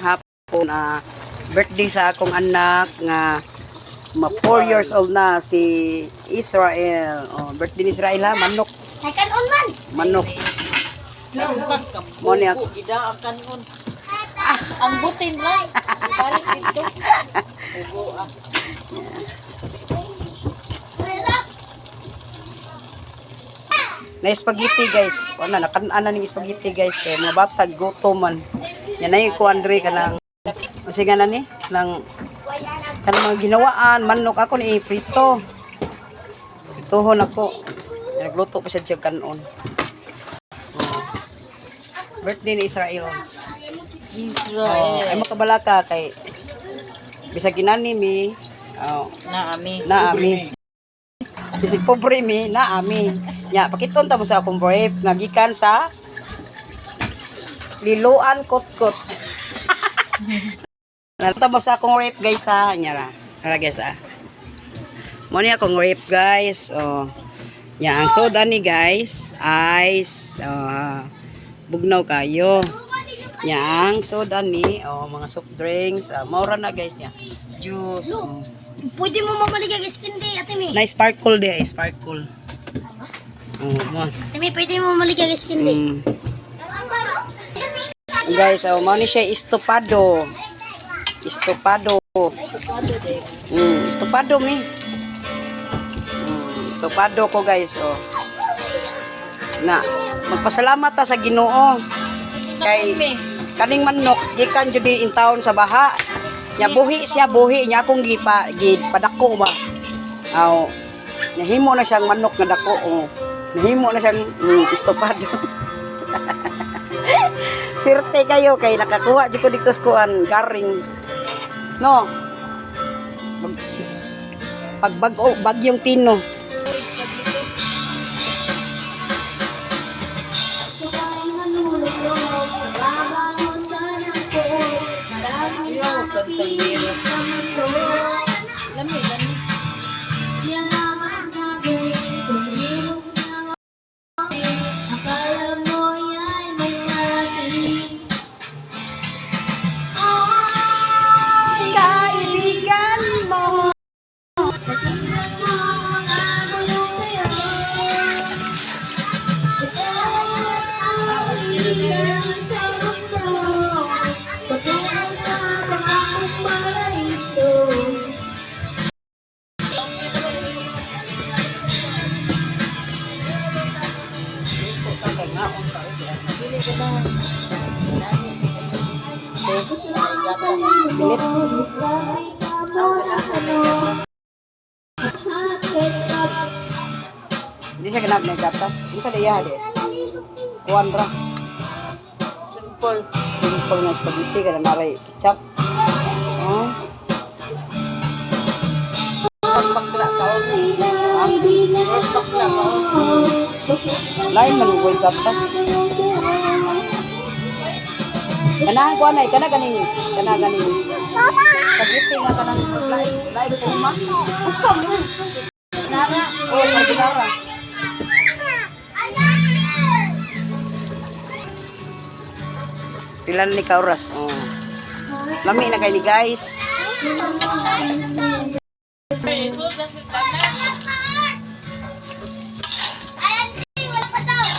hapon birthday sa akong anak nga 4 years old na si Israel. Oh, birthday ni Israel ha, manok. Kanon man. Manok. Mo niya. Ang butin lang. Balik dito. Na spaghetti guys. Wala nakan-ana ning spaghetti guys kay mga bata gutom man. Yan na yung kuandre kanang kasi nga na ni nang kanang mga ginawaan manok ako ni prito. Pritohon ako. Nagluto pa siya kanon. Birthday ni Israel. Ay makabala ka kay bisag ginani mi naami. Bisig pobre mi naami. Nya pakiton ta mo sa akong brief nga gikan sa Liloan Kotkot. Nalta mo sa akong rape guys ha nya ra. Ara guys ha. Mo ni akong rape guys. Oh. Nya ang soda ni guys ice bugnaw kayo. Yang soda ni mga soft drinks maura na guys nya juice Pwede mo mamaligag skin day ate mi. na sparkle di sparkle mo Ate mi pwede mo mamaligag skin day. Guys mo ni siya estopado estopado mi estopado ko guys na magpasalamat ta sa Ginoo kay kaning manok gikan jud in town sa baha nya buhi nya akong gipadako ba nahimo na siyang manok nga dako nahimo na siyang estopado swerte kayo kay nakakuha jud ko dito sa kuan garing no bagyong Tino. Hindi siya ganag may gatas. Hindi siya daya de. Kuwan ra. Simple na spaghetti kada naray ketchup. Pagpakla kaon. Pagpakla kaon. Lain man boy gatas. Kanang kuan ay kana ganing spaghetti nga kanang lain kuma. Usam mo. Nara. Marginara. Pilan ni kauras. Lami na kay ni guys. Wala pa daw.